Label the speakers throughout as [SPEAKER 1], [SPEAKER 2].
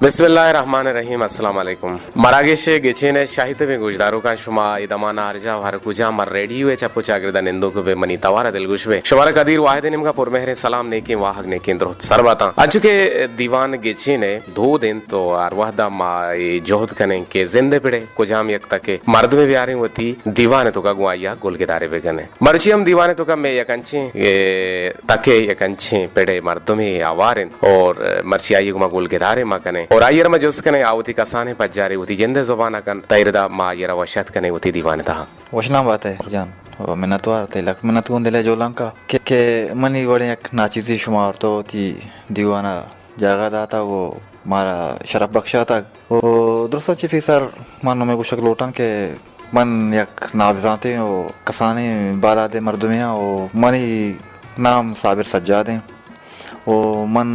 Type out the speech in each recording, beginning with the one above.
[SPEAKER 1] बिस्मिल्लाहिर्रहमानिर्रहीम अस्सलाम वालेकुम मरागेश गेचेने शाहिद में गुजदारो का शुमा इदमाना अर्जा हरकुजा मर रेडियो चप्पू चागिरदा निंदो को बे मनी तवारा दिलगुश बे शुमार कदीर वाहिद निम का पुरमेहरे सलाम नेकी वाहक नेकी द्रोह सरबाता अचुके दीवान गेचेने 2 दिन तो अरवाहदा मा जोहद कने के जिंदे पिड़े कुजाम यक तके मर्द में भी आ रही होती दीवाने तो का गुआया गुलगिदारे बेगने मरची हम दीवाने तो का मैं यकंचे तके यकंचे पिड़े मर्द में आवारिन और मरची आई गुमा गुलगिदारे मा कने और आयर में जोस कने आवती कसाने पज्जारे होती जिंदे जुबाना कन तैरदा मा यरा वशत कने होती दीवाने था
[SPEAKER 2] वशना बात है जान मिन्नत वारते लक मिन्नत को दिले जोलंका के मनी वड़े एक नाचीजी शुमार तो थी दीवाना जगह दाता वो मारा शरफ बख्शा था वो दुरुस्त चिफी सर मानो में कुछ लोटन के मन एक नावजाते हो कसाने बाला दे मर्दुमिया वो मनी नाम साबिर सज्जादे वो मन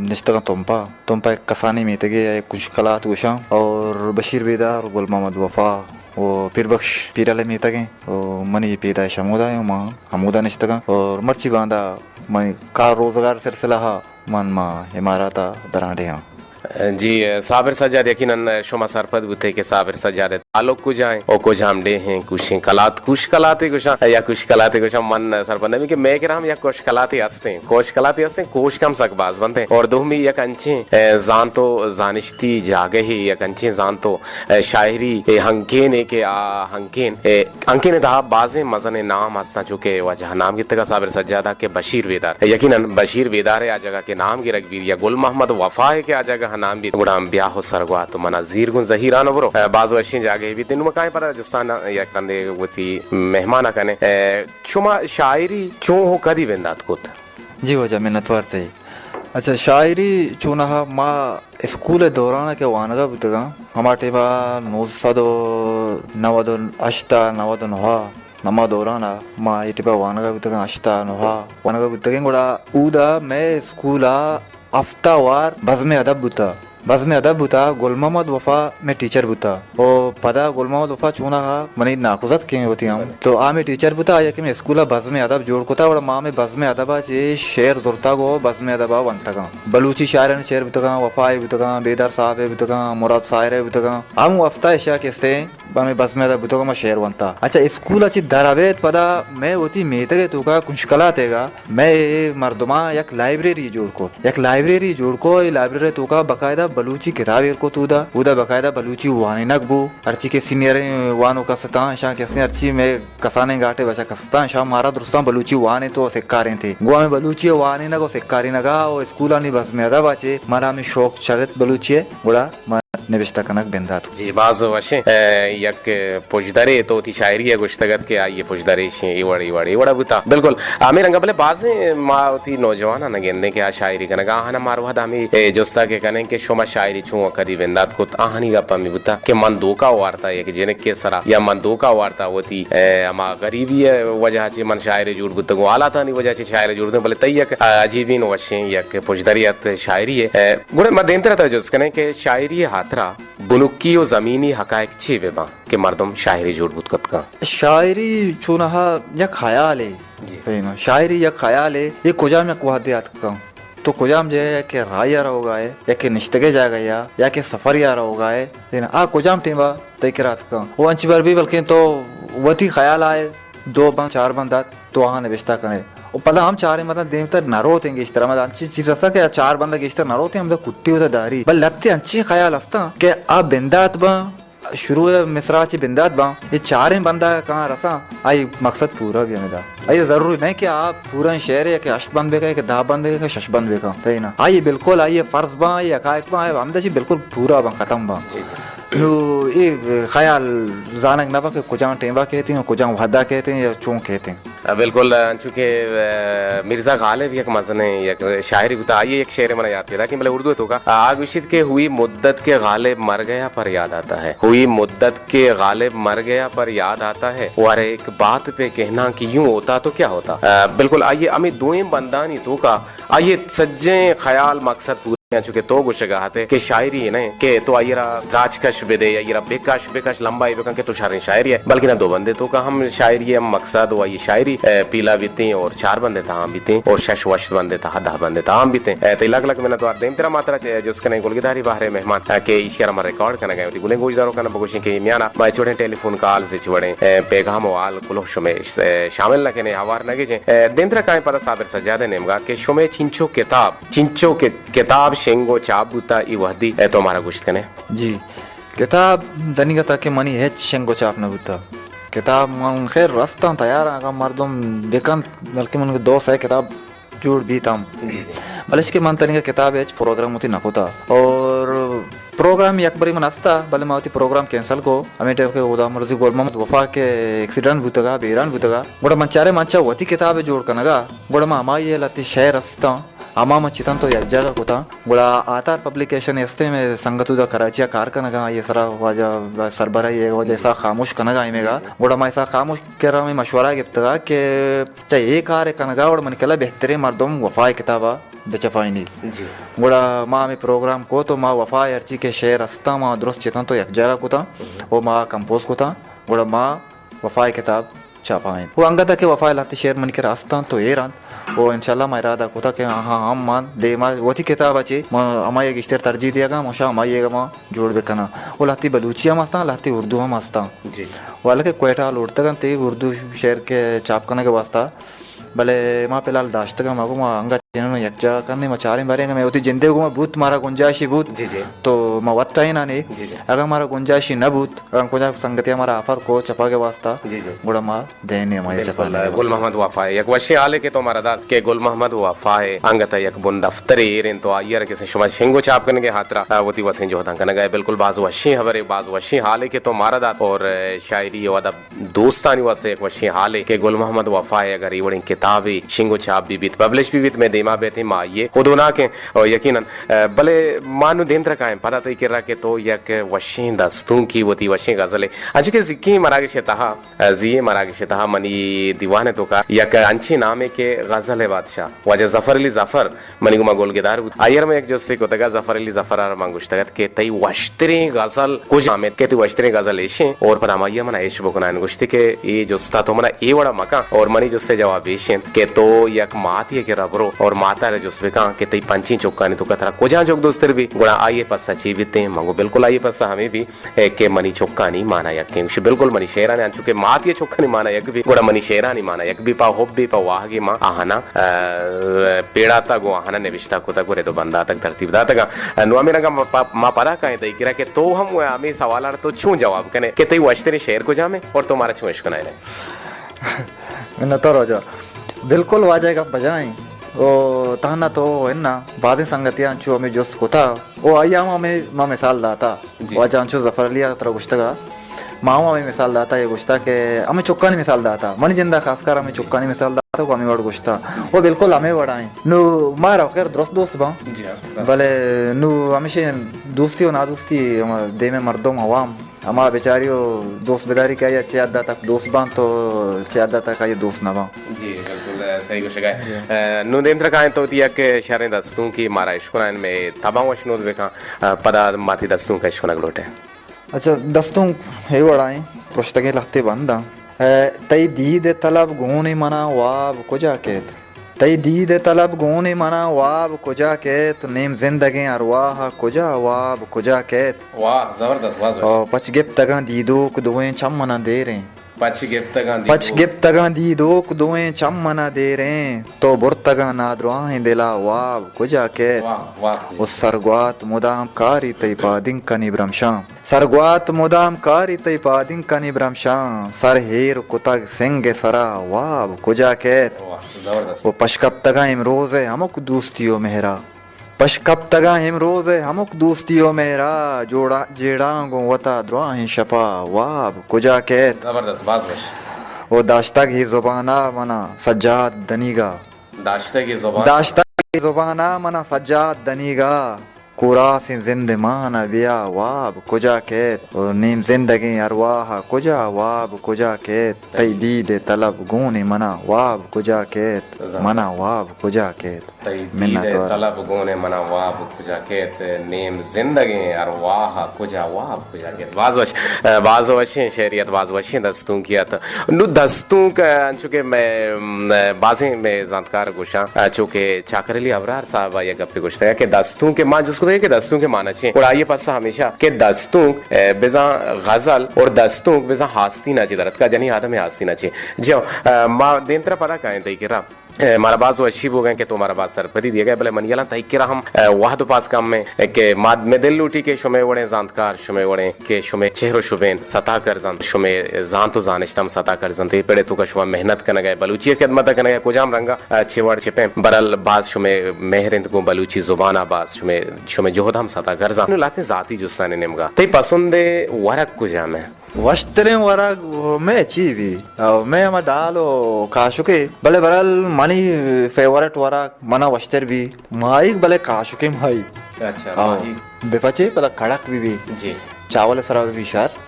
[SPEAKER 2] निश्तगा तुमपा एक कसानी में तगे एक कुछ कलात उषा और बशीर बेदार गुल मोहम्मद वफा वो पीर बख्श पीराले में तगे वो मनी पैदा शमुदा है माँ हमूदा निश्तगा और मर्ची बांधा मैं का रोजगार सिलसिला हा मन माँ इमारता दरांडे हाँ
[SPEAKER 1] जी साबिर सज्जाद यकीनन शुमा सरपद बुते के साबिर सज्जाद ताल्लुक को जाए और को जामडे हैं कुछ कलाते कुछ मन सरपद में कि मैं कह रहा हूं या कुछ कलाते हंसते कोश कम सक बाज बनते और दोहमी यक अंचे जान तो जानिश्ती जागे ही यक अंचे जान तो शायरी हंकेन के हंकेन अंकेन दा बाजे मजन नाम हंसना चुके वजह नाम की तक साबिर सज्जादा के बशीर वेदार यकीनन बशीर वेदार है आ जगह के नाम की रखबीर या गुल मोहम्मद वफा है के आ जगह नाम भी गुड़ाम ब्याह हो सरगवा तो मना जीर गुन जहीरान बरो बाज वर्षी जागे भी दिन मकाए पर जुस्तान या कंदे वती मेहमान कने शुमा शायरी चो हो कदी बेंदात कोत
[SPEAKER 2] जी वजह मिन्नत वारते अच्छा शायरी चूना मा स्कूल दौरान के वानगा बुतगा हमारे बा 998 नम्मा दौराना मा इटिबा वानगा बुतगा अष्टा नोहा वानगा बुतगे गुड़ा ऊदा मैं स्कूला हफ्तावार बज़्म अदब बुता गुल मोहम्मद वफा में टीचर बुता ओ पदा गुल मोहम्मद वफा चूना मनी नाकुजत के होती हम तो आ में टीचर बुता आया कि मैं स्कूल बज़्म अदब जोड़ कोता और माँ में बज़्म अदबा चे शेर जुरता गो बज़्म अदबा वंतगा बलूची शायर शेर बुतगा वफाए बुतगा बेदर साहब बुतगा मुराद सायर बुतगा हम हफ्ता एशिया किस्ते में बज़्म अदब बुतगा में शेर वंता अच्छा स्कूल अच्छी दरावेत पदा मैं होती मेतगे तो का कुछ कला तेगा मैं मर्दमा एक लाइब्रेरी जोड़ को लाइब्रेरी तो का बकायदा बलूची किताब को उदा बकायदा बलूची वाने नकबू अर्ची के सीनियर वानो का सता शाह कैसे अर्ची में कसाने गाटे बचा कसता शाह मारा दुरुस्ता बलूची वाने तो सिक्कारे थे गोवा में बलूची वाने नगो सिक्कारी नगा और स्कूल आनी बस में अदा बाचे मारा में शौक चलत बलूची गुड़ा निविष्टा कनक बिंदा
[SPEAKER 1] जी बाज वशे यक पुजदरे तो थी शायरी है गुश्तगत के आइए पुजदरे शे इवड़ा बुता बिल्कुल आमिर रंगा भले बाजे माँ थी नौजवान न गेंदे के आ शायरी कनगा आना मारवा दामी जोस्ता के कने के शोमा शायरी छू कदी बिंदात को आहानी गा पमी बुता के मन दोका वार्ता है कि जेने के सरा या मन दोका वार्ता होती अमा गरीबी वजह से मन शायरी जुड़ बुता को आला था नहीं वजह से शायरी जुड़ दे भले तयक अजीबीन वशे यक पुजदरियत शायरी है गुड़े मदेंतर रहता जोस कने के शायरी हाथ बुनुकी और जमीनी हकायक छे बेबा के मर्दम शायरी जोड़ बुतकत का
[SPEAKER 2] शायरी चुना या ख्याल है शायरी या ख्याल है ये कुजाम या कुहादियात का तो कुजाम जो है कि राय आ रहा होगा है या कि निश्तगे जाएगा या कि सफर आ रहा होगा है लेकिन आ कुजाम टीमा तयकरात का वो अंची बार भी बल्कि तो वही ख्याल आए 2 बंद 4 बंदा तो वहाँ निविष्टा करे और पता हम 4 मतलब दिन तक नरो थे इस तरह मतलब अच्छी चीज रस्ता के 4 बंदा इस तरह नरो थे हम तो कुट्टी होता दारी बल लगते अच्छी ख्याल हस्ता के अब बिंदात बा शुरू मिसरा ची बिंदात बा ये 4 बंदा कहाँ रसा आई मकसद पूरा भी मेरा ये जरूरी नहीं कि आप पूरा शहर है कि 8 बंद बेका कि 10 बंद बेका 6 बंद बेका है ना आइए बिल्कुल आइए फर्ज बा ये हकायक बा हम तो बिल्कुल पूरा बा खत्म बा ये ख्याल जानक नबा के कुछ टेंबा कहते हैं कुछ वहदा कहते हैं या चों कहते हैं
[SPEAKER 1] बिल्कुल चूंकि मिर्जा गालिब एक मजने एक शायरी बता आइए एक शेर मना याद करा कि मतलब उर्दू तो का आग विशित के हुई मुद्दत के गालिब मर गया पर याद आता है हुई मुद्दत के गालिब मर गया पर याद आता है और एक बात पे कहना कि यूं होता तो क्या होता बिल्कुल आइए अमी 2 बंदानी तो का आइए सज्जे ख्याल मकसद चुके तो गुशगा हाते के शायरी है ने के तो आयरा राजकश बेदे या बेकश बेकश लंबा है के तो शायरी है बल्कि ना दो बंदे तो का हम शायरी है मकसद हुआ ये शायरी पीला बीते और 4 बंदे था हम बीते और शश वश बंदे था 10 बंदे था हम बीते तो अलग अलग मैंने तो देम तेरा मात्रा जिसके ने गुलगिदारी बाहर मेहमान के इश्यारा में रिकॉर्ड करना गए गुले गुजदारों का बगुशी के मियाना मैं छोटे टेलीफोन कॉल से छोड़े पैगाम वाल कुलो शुमे शामिल न के हवार नगे देम तेरा काए पता साबिर सजादे नेमगा के शुमे चिंचो के किताब शेंगो चाबुता ई वहदी है तो हमारा गुश्त कने
[SPEAKER 2] जी किताब दनी का के मनी है शेंगो चाप न बुता किताब मन खैर रास्ता तैयार आगा मर्दम बेकन बल्कि मन दोस्त है किताब जोड़ भी तम बलिश के मन तनी का किताब है प्रोग्राम होती न होता और प्रोग्राम एक बारी मन आस्ता भले मावती प्रोग्राम कैंसिल को हमें टेक के उदा मर्जी गोल मोहम्मद वफा के एक्सीडेंट बुतगा बेरान बुतगा गोड़ा मंचारे मंचा वती किताब जोड़ कनगा गोड़ा मा हमारी ये लती शहर रास्ता अमा मचितन तो एक जगह होता गुड़ा आतार पब्लिकेशन एस्ते में संगतुदा कराचिया कार कनगा ये सरा वजह सरबरा ये वजह ऐसा खामोश कनगा इमेगा गुड़ा मैं ऐसा खामोश कर रहा मैं मशवरा गिफ्तगा कि चाहे एक कार कनगा और मन कला बेहतरीन मर्दम वफाए किताबा बेचफाइनी गुड़ा माँ में प्रोग्राम को तो माँ वफा अर्ची के शेर अस्ता माँ दुरुस्त चितन तो एक जगह होता वो माँ कंपोज होता गुड़ा माँ वफाए किताब छापाएं वो अंगता के वफाए लाते शेर मन के रास्ता तो ये रान वो इंशाल्लाह मैं इरादा होता कि हाँ हम मान दे माँ वो थी किताब अच्छी हमारे एक इश्तेर तरजीह दिएगा मोशा हमारी माँ जोड़ बेकना वो लाती बलूचिया मस्ता लाती उर्दू हम मस्ता वाले के कोयटा लौटते गन ते उर्दू शेर के चाप करने के वास्ता भले माँ फिलहाल दाश्त का माँ को माँ अंगा जिन्होंने यकजा करने मैं चारें बारे मैं होती जिंदगी को मैं भूत मारा गुंजाइशी भूत तो मैं वत्ता ही ना नहीं अगर हमारा गुंजाइशी न भूत अगर कुछ संगति हमारा ऑफर को चपा के वास्ता गुड़ा माँ देने हमारे चपा
[SPEAKER 1] गुल मोहम्मद वफा है एक वशी आले के तो हमारा दाद के गुल मोहम्मद वफा है अंगता एक बुन दफ्तरी रेन तो आयर के से शुमा शेंगो चाप करने के हाथरा वो ती वसिन जो होता गए बिल्कुल बाज वशी हमारे बाज वशी हाले के तो हमारा दाद और शायरी और दोस्तानी वास्ते एक वशी हाले के गुल मोहम्मद वफा है अगर ये किताबी शेंगो चाप भी बीत पब्लिश भी बीत में देमा बेथे माँ ये खुदोना के और यकीनन भले मानु देंद्र का है पता तो ये रहा के तो यक वशी दस्तों की वो ती वशी गजले आज के जिक्की मरागिश तहा जिये मरागिश तहा मनी दीवाने तो का यक अंची नामे के गजल है बादशाह वजह जफर अली जफर मनी गुमा गोलगेदार आयर में एक जो से को तगा जफर अली जफर आर मांगुश्तगत के तई वश्तरे गजल कुछ आमेद के ती वश्तरे गजल ऐशे और पर हमारी मना ऐश बकुनान गुश्ती के ये जो स्ता तो मना ए वड़ा मका और मनी जो से जवाब ऐशे के तो यक माती के रबरो और माता जो कहा कि तई पंची चौका नहीं तो कतरा कोजा जोक दोस्तर भी गुड़ा आइए पस्सा चीविते हैं मंगो बिल्कुल आइए पस्सा हमें भी के मनी चौका नहीं माना यक के बिल्कुल मनी शेरा ने चुके मात ये चौका नहीं माना यक भी गुड़ा मनी शेरा नहीं माना यक भी पा होब भी पा वाहगी माँ आहना पेड़ा तक वो आहना ने विश्ता को तक तो बंदा तक धरती बदा तक नुआ मेरा का माँ परा कहें तई किरा के तो हम हमें सवाल तो छू जवाब कने के तई वश्तरी शेर को जामे और तुम्हारा छू इश्क ना
[SPEAKER 2] मैं तो रोजा बिल्कुल वाजेगा बजाएं ओ ताना तो है ना बातें संगतियां चो हमें जोस्त को था ओ आया हमें माँ मिसाल दाता वाजा अंशु जफर लिया तरह गुश्तगा माँ हमें मिसाल दाता ये गुश्ता के हमें चुक्का नहीं मिसाल दाता मनी जिंदा खासकर हमें चुक्का नहीं मिसाल दाता को हमें वर्ड गुश्ता वो बिल्कुल हमें बढ़ाएं नु मारा खैर दोस्त बा भले नु हमेशा दोस्ती और ना दोस्ती दे में मर्दों अवाम हमारा बेचारियों दोस्त बेदारी का ये अच्छी आदत तक दोस्त बां तो अच्छी आदत तक ये दोस्त ना बां
[SPEAKER 1] जी बिल्कुल सही कुछ है नुदेंद्र का तो दिया के शहर दस्तों की मारा इश्कुरान में तबाह वशनोद बेका पदा माथी दस्तों का इश्कुना गलोटे
[SPEAKER 2] अच्छा दस्तों है वड़ाएं पुस्तकें लगते बंदा तई दीद तलब गुने मना वाब को जाके तई दीद तलब गुने मना वाब को जाके तो नेम जिंदगी अरवाह कुजा वाब को जाके
[SPEAKER 1] वाह जबरदस्त वाह
[SPEAKER 2] और पच गिप तगा दीदो को दुएं चम मना दे रहे
[SPEAKER 1] पच गिप तगा
[SPEAKER 2] दीदो को दुएं चम मना दे रहे तो बुर तगा नादरुआं दिला वाब को जाके उस सरगवात मुदाम कारी तई पादिंग कनी ब्रह्मशा सरगवात मुदाम कारी तई पादिंग कनी ब्रह्मशा सर हेर कुतग सिंगे सरा वाब को जाके वो पशकब तगा इमरोज है हमक दोस्तियों मेहरा पशकब तगा इमरोज है हमक दोस्तियों मेहरा जोड़ा जेड़ा गो वता द्रोह शपा वाब कुजा के
[SPEAKER 1] जबरदस्त बात है
[SPEAKER 2] वो दाश्ता की जुबाना मना सज्जाद दनीगा
[SPEAKER 1] दाश्ता की जुबाना मना सज्जाद दनीगा
[SPEAKER 2] कुरास जिंदमान बिया वाब कुजा केत और नीम जिंदगी अरवाह कुजा वाब कुजा केत तईदीद तलब गून मना वाब कुजा केत मना वाब कुजा केत
[SPEAKER 1] तईदीद तलब गून मना वाब कुजा केत नीम जिंदगी अरवाह कुजा वाब कुजा केत बाज वश शहरियत बाज वश दस्तूं कियत नु दस्तूं का चूंकि मैं बाजें में जानकार गोशा चूंकि चाकरली अबरार साहब ये गप्पे गोश्ता है कि दस्तूं के मां जिसको है कि दस्तूं के माना चाहिए और आइए पास हमेशा कि दस्तूं बेजा गजल और दस्तूं बेजा हास्ती ना चाहिए दरत का जनी आदम है हास्ती ना चाहिए जो मां देंतरा पता काहे तई के रा हमारा बाज वो अच्छी हो गए कि तुम्हारा बात सरपदी दिया गया भले मनियाला तई के रा हम वाह तो पास काम में के माद में दिल लूटी के शुमे वड़े जानकार शुमे वड़े के शुमे चेहरो शुबेन सता कर जान शुमे जान तो जानिश्तम सता कर जानते पेड़े तो का शुमा मेहनत करने गए बलूची खिदमत करने गए कुजाम रंगा छेवड़ छिपे बरल बाज शुमे मेहरिंद को बलूची जुबान आबाज शुमे शुमे जोहद हम सता कर जान लाते जाती जुस्ताने निमगा तई पसंदे वरक कुजाम है
[SPEAKER 2] वस्त्रे वरग मैं चीवी मैं हम डालो काशुके भले बरल मनी फेवरेट वरग मना वस्त्र भी माइक भले काशुके माई
[SPEAKER 1] अच्छा
[SPEAKER 2] बेपचे भला कड़क भी
[SPEAKER 1] जी
[SPEAKER 2] चावल सरा भी शार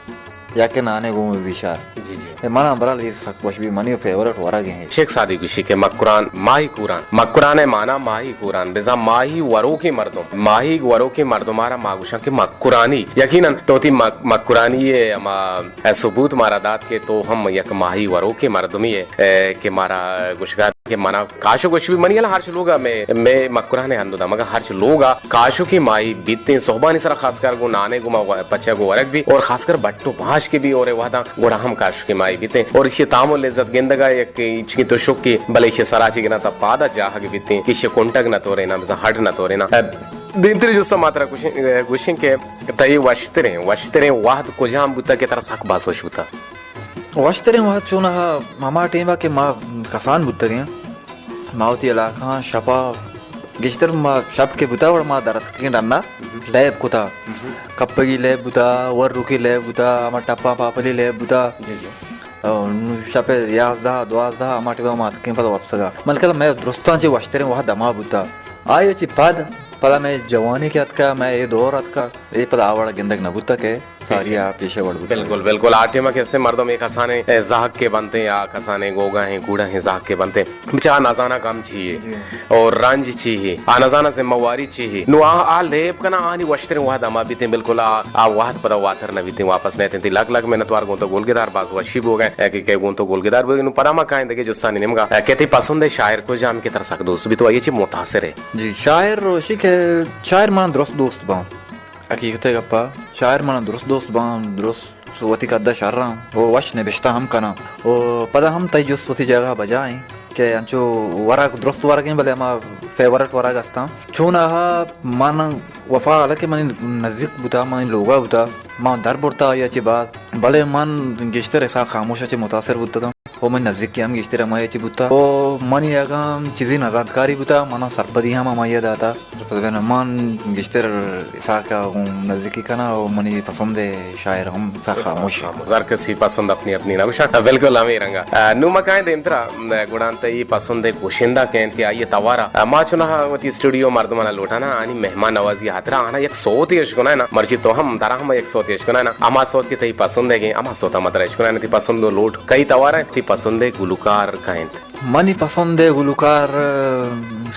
[SPEAKER 2] या के नाने गो में भी शार
[SPEAKER 1] जी जी
[SPEAKER 2] मना बरल ये सकवश भी मनी फेवरेट वरग है
[SPEAKER 1] शेख सादी गुशी के मकुरान माही कुरान मकुरान माना माही कुरान बेजा माही वरो के मर्दों माही वरो के मर्दों मारा मागुशा के मकुरानी यकीनन तो थी मकुरानी ये सबूत मारा दात के तो हम यक माही वरो के मर्दमी है के मारा गुशगा के मना काशो कुछ भी मनियला हर्ष लोगा मैं मकुराने हंदुदा मगर हर्ष लोगा काशो की माही बीतते सोहबानी सरा खासकर गो नाने गुमा पचे गो वरक भी और खासकर बट्टो भाष के भी और वादा गोड़ा हम काशो की माही बीते और इसके तामो लेजत गेंदगा एक इचकी तो शुक की भले इसे सराची गिना तब पादा चाह के बीते किसे कोंटक न तोरे ना हट न तोरे ना दिनतरी जो समात्रा कुछ के तय वस्त्रे वाहद कुजाम बुता के तरह साख बास वशुता
[SPEAKER 2] वस्त्रे वाहद चुना मामा टीमा के माँ कसान बुतरे मावती इलाका शपा गिश्तर माँ शब के बुता और माँ दरत के डन्ना लैब कुता कप्पगी लैब बुता वर रुकी लैब बुता अमर टप्पा पापली लैब बुता शपे याजदा द्वाजदा अमर टीमा माँ के पता वापसगा मलकल मैं दोस्तां चे वस्त्रे वाहद दमा बुता आये ची बाद पता मैं जवानी के का मैं ये दौर का ये पता आवड़ा गिंदक नबुता के सारी आप पेशे वड़
[SPEAKER 1] बिल्कुल बिल्कुल आटे में कैसे मर्दों में खसाने जाहक के बनते या खसाने गोगा हैं कूड़ा हैं जाहक के बनते बेचारा नजाना काम चाहिए और रंज चाहिए नजाना जिम्मेवारी चाहिए नु आ लेप कना आनी वस्त्र वहां दमा बीते बिल्कुल आ वाहत पता वाथर न बीते वापस नहीं थे लग मेहनत वार गो तो गोलगेदार बाज वशिब हो गए के गो तो गोलगेदार नु परामा काहे देखे जुस्तानी निमगा कहते पसंद है शायर को जाम की तरह सक दोस्त भी तो ये ची मुतासिर है
[SPEAKER 2] जी शायर रोशी के शायर मान दोस्त बा हकीकत है गप्पा शायर माना दुरुस्त बाम दुरुस्त वती कद्दा शर्रा वो वश ने बिश्ता हम कना वो पदा हम तय जुस्त वती जगह बजाएं के अंचो वरक दुरुस्त वरक भले हम फेवरेट वरक अस्ता चुना मन वफा अलग मन नजदीक बुता मन लोगा बुता मां दर बुता या ची बात भले मन गिश्तर ऐसा खामोश चे मुतासिर बुता वो मन नजदीक की हम गिश्तर माये ची बुता वो मन यागम चीज़ी नजादकारी बुता मना सरपदी हम माये दाता मन गिश्तर ऐसा का नजदीकी का ना वो मनी पसंद है शायर हम सा खामोश
[SPEAKER 1] जर किसी पसंद अपनी अपनी ना कुछ बिल्कुल हमें रंगा नुमा काहे देंतरा गुणांत ये पसंद है कुशिंदा कहन के आइए तवारा माँ चुना वती स्टूडियो मर्दमाना लोटाना आणि मेहमान नवाजी हातरा आना एक सोत यश गुना है ना मर्जी तो हम दरा हम एक सोत यश गुना है ना अमा सोत की तई पसंद है कि अमा सोता मत यश गुना है ती पसंद दो लोट कई तवारा ती पसंद है गुलकार काहे
[SPEAKER 2] मनी पसंद है गुलकार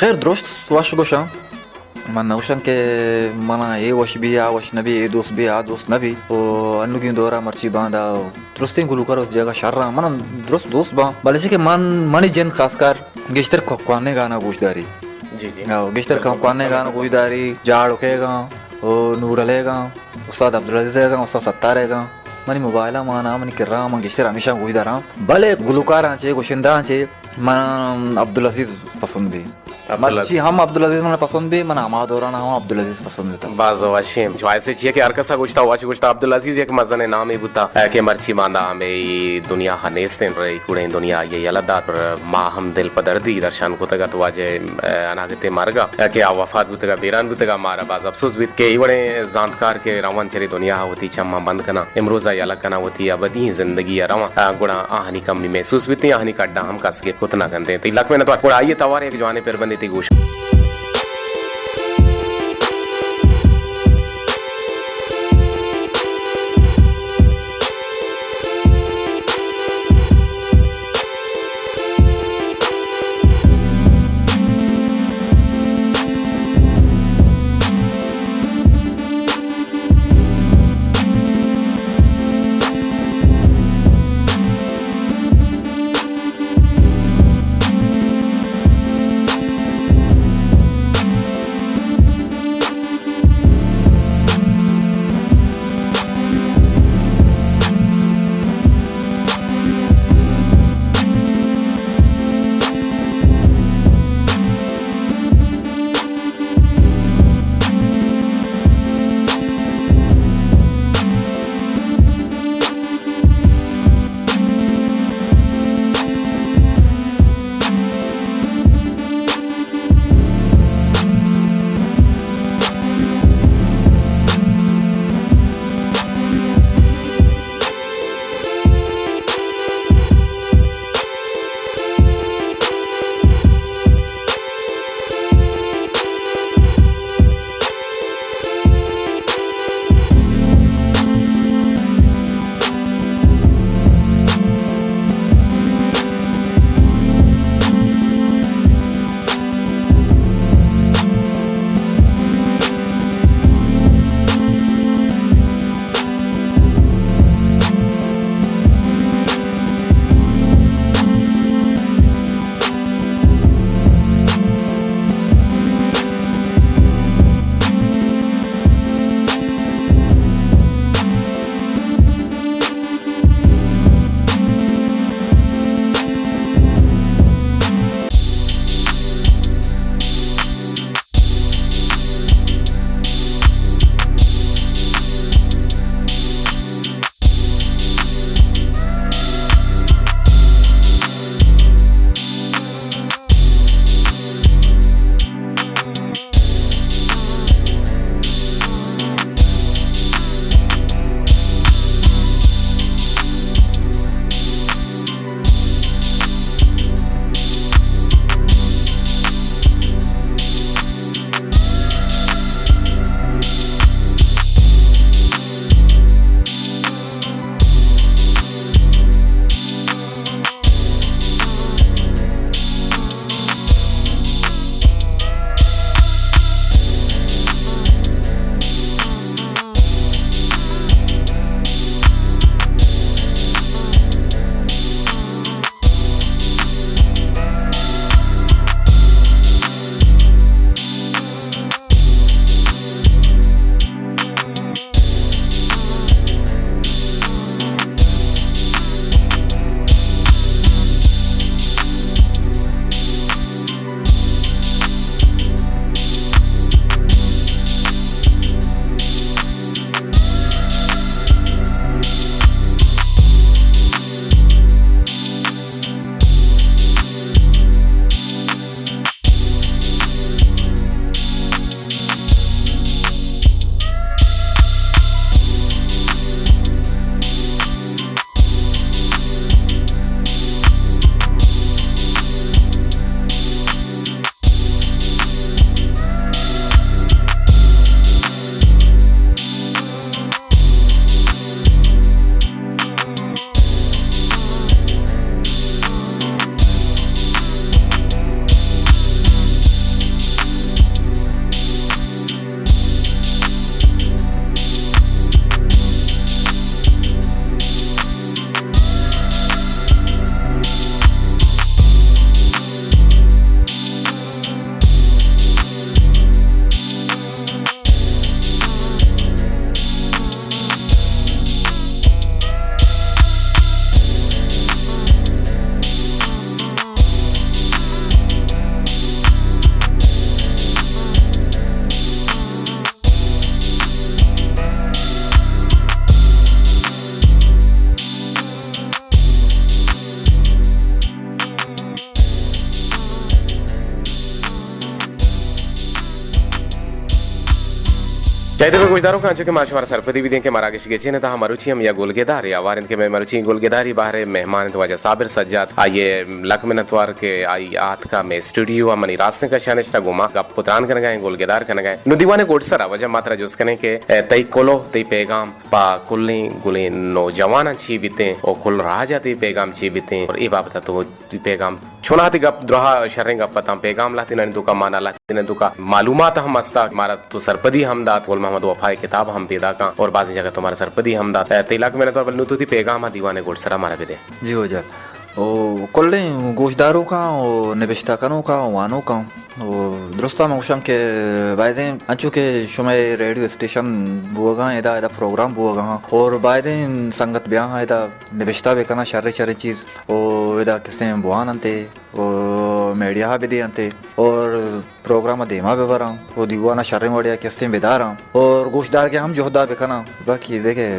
[SPEAKER 2] खैर दोस्त वाश गोशा मन नौशन के मना ये वश भी आ वश नबी ये दोस्त भी आ दोस्त नबी ओ अन्नु की दौरा मर्ची बांधा दुरुस्ती गुलकार उस जगह शर्रा मन दोस्त बा भले के मन मनी जन खासकर गिश्तर खोने गाना गुजदारी
[SPEAKER 1] जी जी
[SPEAKER 2] गिश्तर खोने गाना गुजदारी जाड़ उकेगा ओ नूर लेगा उस्ताद अब्दुल अजीज रहेगा उस्ताद सत्तार रहेगा मनी मोबाइला माना मनी किर्रा मन गिश्तर हमेशा गुजदारा भले गुलकार आंचे गुशिंदा आंचे मन अब्दुल अजीज पसंद भी मर्ची हम अब्दुल अजीज मन पसंद भी मन हमारा दौरान हम अब्दुल अजीज पसंद था
[SPEAKER 1] बाज वाशिम ऐसे चाहिए कि अरकसा गुश्ता वाश गुश्ता अब्दुल अजीज एक मजने नाम ही बुता के मर्ची मांदा हमें ये दुनिया हनेस्तेन रही कुड़े दुनिया ये यलदार पर माँ हम दिल पदर्दी दर्शन को तगा तो आजे अनागते मार्गा के आ वफात बुतगा बेरान बुतगा मारा बाज अफसोस बीत के इवड़े जानकार के रवन चरी दुनिया होती चम्मा बंद कना इमरोजा याला कना होती अबदी जिंदगी रवा गुणा आहनी कमी महसूस बीती आहनी कड्डा हम कस के कुतना करते हैं लख में न तो आइए तवार एक जवाने पर बंदी थी गोश Jadi bagus daru kan cuke masyarakat sarpedi bideng ke maragish gece ne ta hamaruchi हम या गोलगेदार या वारन के मैं मरुची गोलगेदारी बाहर मेहमान तो वजह साबिर सज्जाद आये लक मिनतवार के आई आत का मैं स्टूडियो मनी रास्ते का शानिश था गुमा गप पुत्रान करने गए गोलगेदार करने गए नु दीवाने गोडसरा वजह मात्रा जोस करने के तई कोलो तई पैगाम पा कुल्ली गुली नौजवान अच्छी बीते और कुल राजा तई पैगाम ची बीते और ये बात तो पैगाम छोनाती गप द्रोहा शरेंगा पता पैगाम लाती नन दुका माना लाती नन दुका मालूमात हम मस्ता हमारा तो सरपदी हमदाद बोल मोहम्मद वफाई किताब हम पैदा का और बाजी जगह तुम्हारा सरपदी हमदाद तिलक मैंने तो बल्लू थी पैगाम दीवाने गोडसरा मारा भी दे
[SPEAKER 2] जी हो जा ओ कोल्ले गोशदारों का ओ निबिश्ताकनों का वानों का ओ दुरुस्ता मौशम के बायदें अंचु के शुमे रेडियो स्टेशन बुआगा इदा इदा प्रोग्राम बुआगा और बायदें संगत ब्याह इदा निबिश्ता बेकना शर्रे शर्रे चीज़ ओ इदा किसने बुआन अंते ओ मीडिया भी दे अंते और प्रोग्राम देमा बेवरा ओ दीवाना शर्रे मोड़िया किसने बेदारा और गोशदार के हम जोहदा बेकना बाकी देखे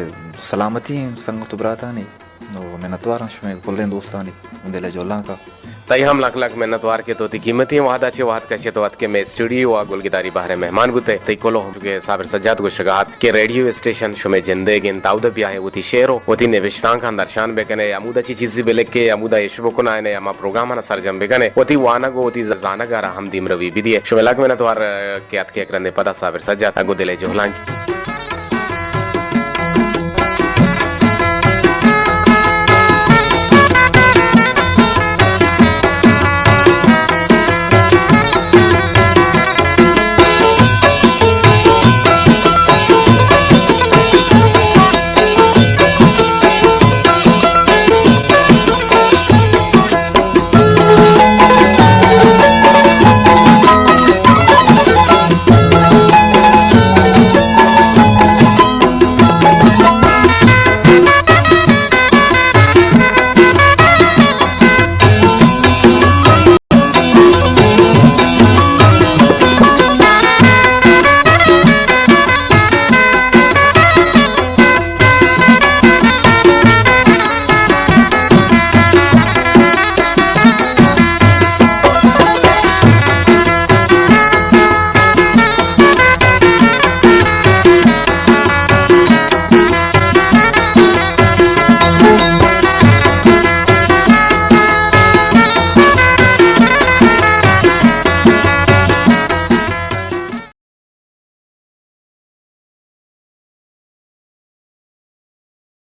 [SPEAKER 2] सलामती संगत उबराता नहीं मेहनतवार में कुल्ले दोस्तानी दिले जोला का
[SPEAKER 1] तई हम लक लक मेहनतवार के तो कीमती वादा अच्छे वाद कशे तो वाद के मैं स्टूडियो आ गोलगेदारी बाहर मेहमान बुते तई कोलो के साबिर सज्जाद को शगात के रेडियो स्टेशन शुमे जिंदगी ताउद भी आहे उती शेरो उती नेविश्तां का दर्शान बेकने अमुदा ची चीज बेले के अमुदा यशबो को ना ने अमा प्रोग्राम ना सरजम बेकने उती वाना गो उती जाना गारा हम दिम रवि बिदिए शुमे लक मेहनतवार के अत के करने पदा साबिर सज्जाद अगो दिले जोलांग